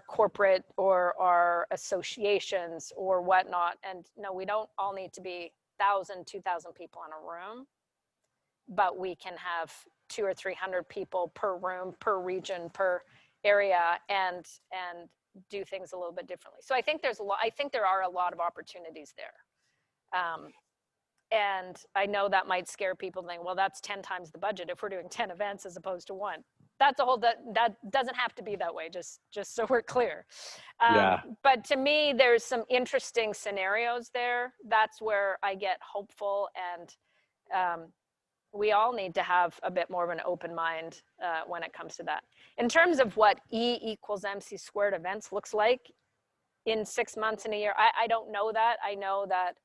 corporate or our associations or whatnot. And no, we don't all need to be 1,000, 2,000 people in a room, but we can have 200 or 300 people per room, per region, per area, and do things a little bit differently. So I think there are a lot of opportunities there. And I know that might scare people, thinking, well, that's 10 times the budget if we're doing 10 events as opposed to one. That's that doesn't have to be that way, just so we're clear. But to me, there's some interesting scenarios there. That's where I get hopeful, and we all need to have a bit more of an open mind when it comes to that. In terms of what E=MC² events looks like in 6 months and a year, I don't know that. I know that,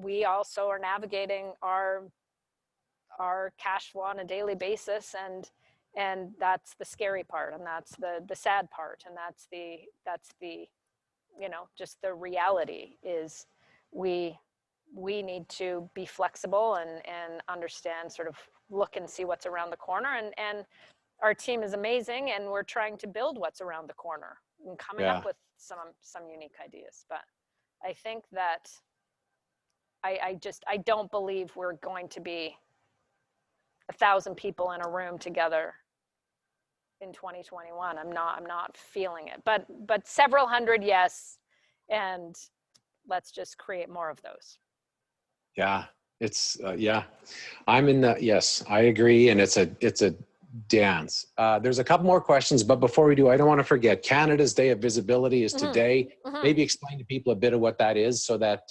we also are navigating our cash flow on a daily basis, and that's the scary part, and that's the sad part, and that's the just the reality is we need to be flexible and understand, sort of look and see what's around the corner, and our team is amazing, and we're trying to build what's around the corner and coming up with some unique ideas. But I think that I don't believe we're going to be 1,000 people in a room together in 2021. I'm not feeling it, but several hundred, yes. And let's just create more of those. Yeah. It's yeah, I'm in the, yes, I agree. And it's a dance. There's a couple more questions, but before we do, I don't want to forget Canada's Day of Visibility is Mhm, today. mhm. Maybe explain to people a bit of what that is so that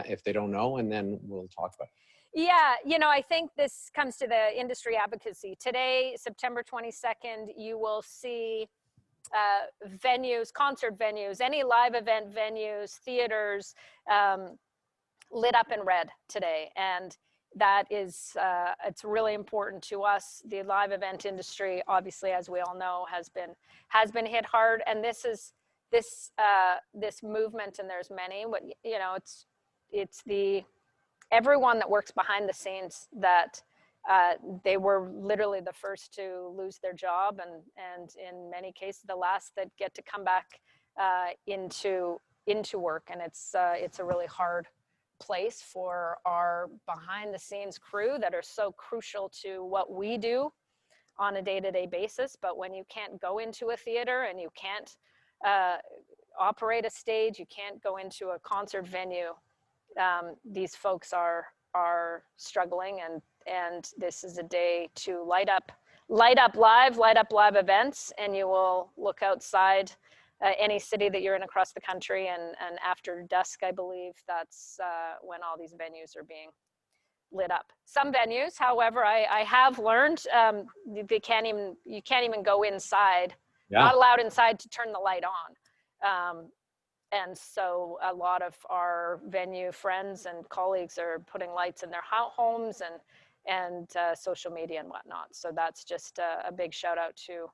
if they don't know, and then we'll talk about Yeah, I think this comes to the industry advocacy. Today, September 22nd, you will see venues, concert venues, any live event venues, theaters, um, lit up in red today. And that is, it's really important to us. The live event industry, obviously, as we all know, has been hit hard. And this movement, and there's many, but it's the everyone that works behind the scenes that they were literally the first to lose their job, and in many cases the last that get to come back into work. And it's a really hard place for our behind the scenes crew that are so crucial to what we do on a day-to-day basis. But when you can't go into a theater and you can't uh, operate a stage, you can't go into a concert venue, these folks are struggling, and this is a day to light up live events. And you will look outside any city that you're in across the country, and after dusk, I believe that's when all these venues are being lit up. Some venues, however, I have learned, you can't even go inside, yeah. not allowed inside to turn the light on. And so a lot of our venue friends and colleagues are putting lights in their homes and social media and whatnot. So that's just a big shout out to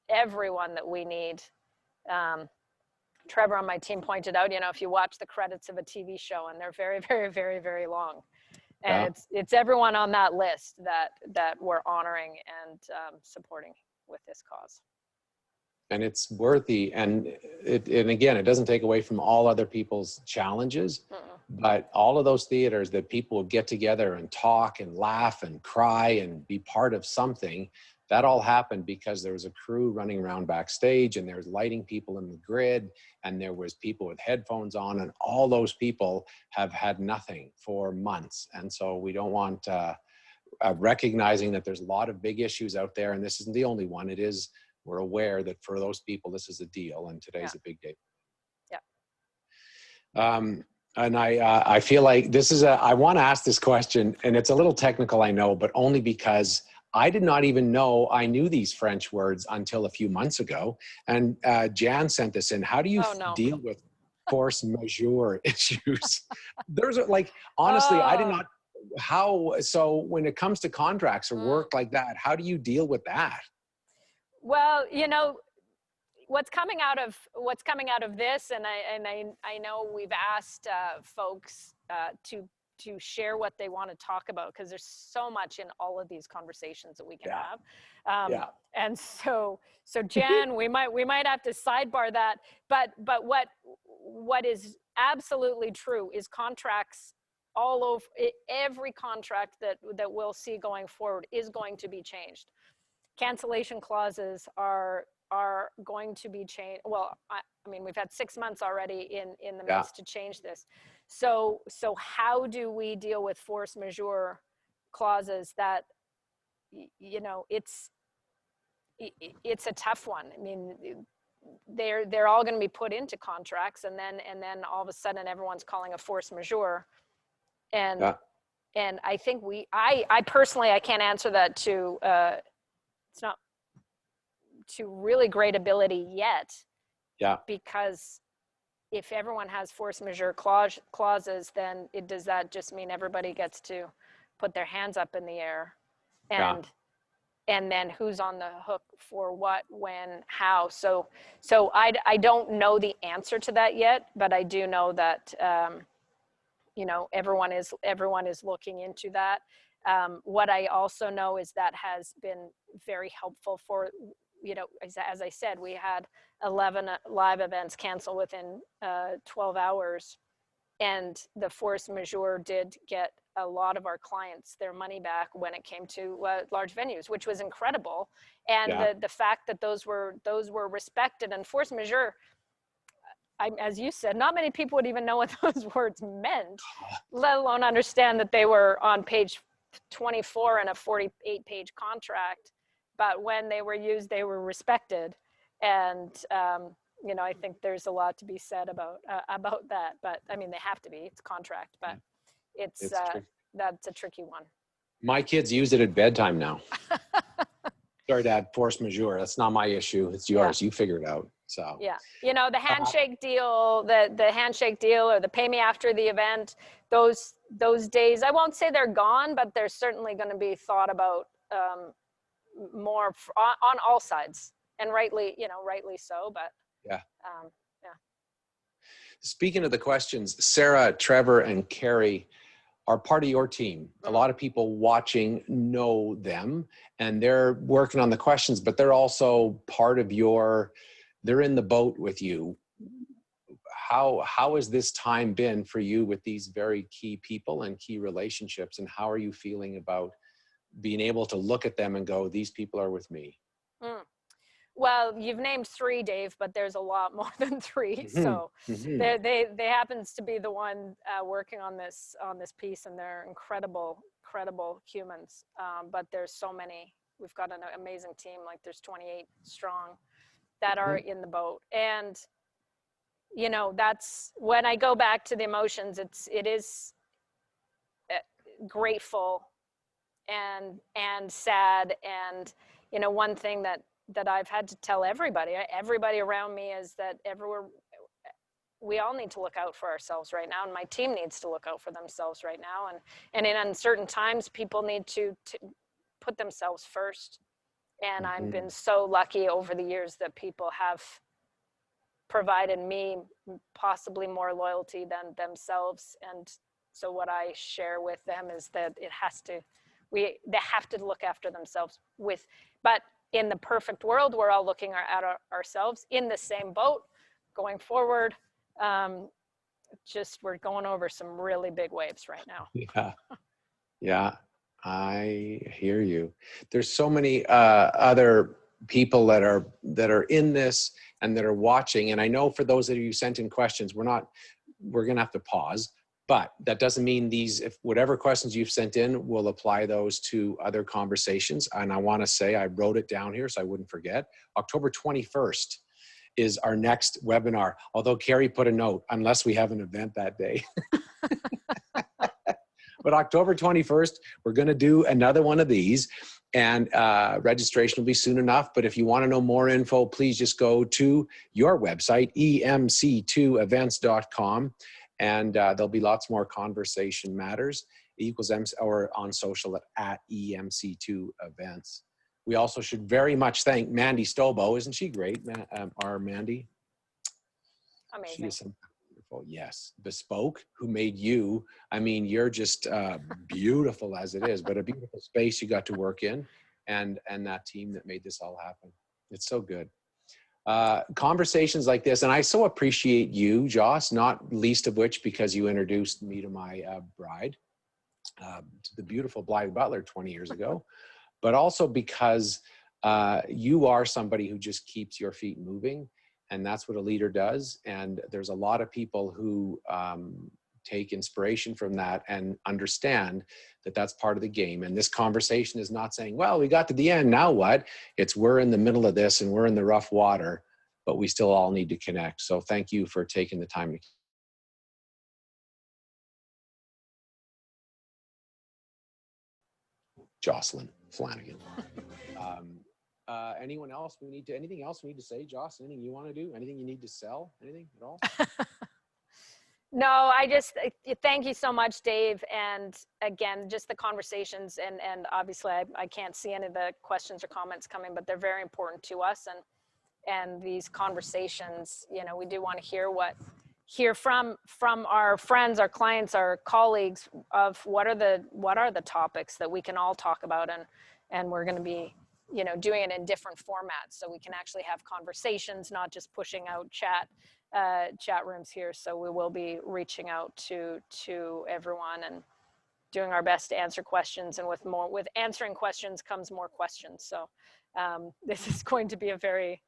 everyone that we need. Um, Trevor on my team pointed out, if you watch the credits of a TV show, and they're very, very, very, very long, Yeah. and it's everyone on that list that we're honoring and supporting with this cause. And it's worthy. And again, it doesn't take away from all other people's challenges, but all of those theaters that people get together and talk and laugh and cry and be part of something, that all happened because there was a crew running around backstage, and there was lighting people in the grid, and there was people with headphones on, and all those people have had nothing for months. And so we don't want recognizing that there's a lot of big issues out there, and this isn't the only one. We're aware that for those people, this is a deal, and today's a big day. Yeah. And I feel like I want to ask this question, and it's a little technical, I know, but only because I did not even know I knew these French words until a few months ago. And Jan sent this in. How do you deal with force majeure issues? There's honestly, I did not, so when it comes to contracts or work like that, how do you deal with that? Well, what's coming out of this, and I know we've asked folks to share what they want to talk about, because there's so much in all of these conversations that we can have. And so Jan, we might have to sidebar that, but what is absolutely true is contracts all over, every contract that we'll see going forward is going to be changed. Cancellation clauses are going to be changed. Well, I mean, we've had 6 months already in the midst to change this. So how do we deal with force majeure clauses that, it's a tough one. I mean, they're all going to be put into contracts, and then all of a sudden everyone's calling a force majeure. And I think I personally, I can't answer that to, it's not to really great ability yet. Yeah. Because if everyone has force majeure clauses, then does that just mean everybody gets to put their hands up in the air? And then who's on the hook for what, when, how? So I don't know the answer to that yet, but I do know that everyone is looking into that. What I also know is that has been very helpful for, as I said, we had 11 live events cancel within 12 hours. And the force majeure did get a lot of our clients their money back when it came to large venues, which was incredible. And the fact that those were respected. And force majeure, as you said, not many people would even know what those words meant, let alone understand that they were on page 24 in a 48-page contract. But when they were used, they were respected. And, you know, I think there's a lot to be said about that. But I mean, they have to be, it's contract, but it's that's a tricky one. My kids use it at bedtime now. Sorry, Dad, force majeure. That's not my issue. It's yours. You figure it out. So yeah, you know, the handshake deal, the handshake deal, or the pay me after the event, those days, I won't say they're gone, but they're certainly going to be thought about more on all sides, and rightly so. But yeah. Yeah. Speaking of the questions, Sarah, Trevor, and Carrie are part of your team. A lot of people watching know them, and they're working on the questions, but they're also part of they're in the boat with you. How has this time been for you with these very key people and key relationships, and how are you feeling about being able to look at them and go, these people are with me? Well, you've named 3, Dave, but there's a lot more than 3. So they happens to be the one working on this piece, and they're incredible humans. But there's so many. We've got an amazing team. Like there's 28 strong that are in the boat. And you know, that's when I go back to the emotions. It is grateful and sad. And you know, one thing that I've had to tell everybody around me is that we all need to look out for ourselves right now, and my team needs to look out for themselves right now. And in uncertain times, people need to put themselves first. And I've been so lucky over the years that people have provided me possibly more loyalty than themselves. And so what I share with them is that they have to look after themselves but in the perfect world, we're all looking at ourselves in the same boat going forward. We're going over some really big waves right now. Yeah, I hear you. There's so many other people that are in this and that are watching. And I know for those of you who sent in questions, we're going to have to pause. But that doesn't mean if whatever questions you've sent in, we'll apply those to other conversations. And I want to say, I wrote it down here so I wouldn't forget. October 21st is our next webinar. Although Carrie put a note, unless we have an event that day. But October 21st, we're going to do another one of these. And registration will be soon enough. But if you want to know more info, please just go to your website, emc2events.com. And there'll be lots more Conversation Matters, or on social at EMC2 Events. We also should very much thank Mandy Stobo. Isn't she great, our Mandy? Amazing. She is so wonderful. Yes. Bespoke, who made you. I mean, you're just beautiful as it is, but a beautiful space you got to work in, and that team that made this all happen. It's so good. Conversations like this, and I so appreciate you, Joss, not least of which because you introduced me to my bride, to the beautiful Blythe Butler 20 years ago, but also because you are somebody who just keeps your feet moving, and that's what a leader does. And there's a lot of people who take inspiration from that and understand that that's part of the game. And this conversation is not saying, well, we got to the end, now what? It's we're in the middle of this and we're in the rough water, but we still all need to connect. So thank you for taking the time to Jocelyn Flanagan. Anything else we need to say, Joss? Anything you want to do? Anything you need to sell? Anything at all? No, I just thank you so much, Dave. And again, just the conversations, and obviously I can't see any of the questions or comments coming, but they're very important to us. And these conversations, you know, we do want to hear from our friends, our clients, our colleagues of what are the topics that we can all talk about, and we're going to be, you know, doing it in different formats so we can actually have conversations, not just pushing out chat rooms here. So we will be reaching out to everyone and doing our best to answer questions, and with answering questions comes more questions. So this is going to be a very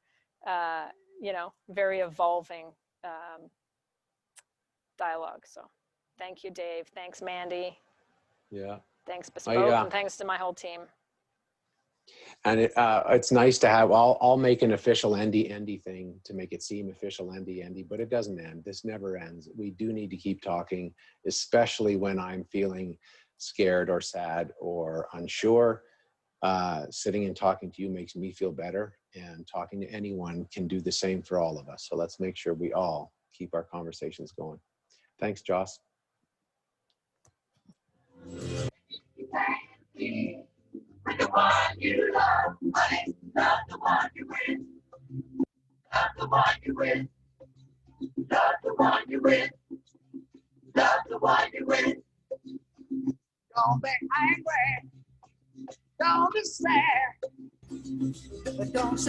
very evolving dialogue. So thank you, Dave. Thanks, Mandy. Yeah. Thanks, Bespoke, yeah. and thanks to my whole team. And it's nice to have, I'll make an official Endy thing to make it seem official Endy, but it doesn't end. This never ends. We do need to keep talking, especially when I'm feeling scared or sad or unsure. Sitting and talking to you makes me feel better, and talking to anyone can do the same for all of us. So let's make sure we all keep our conversations going. Thanks, Joss. With the one you love, honey, love the one you with. Love the one you with. Love the one you with. Love the one you with. Don't be angry. Don't be sad. But don't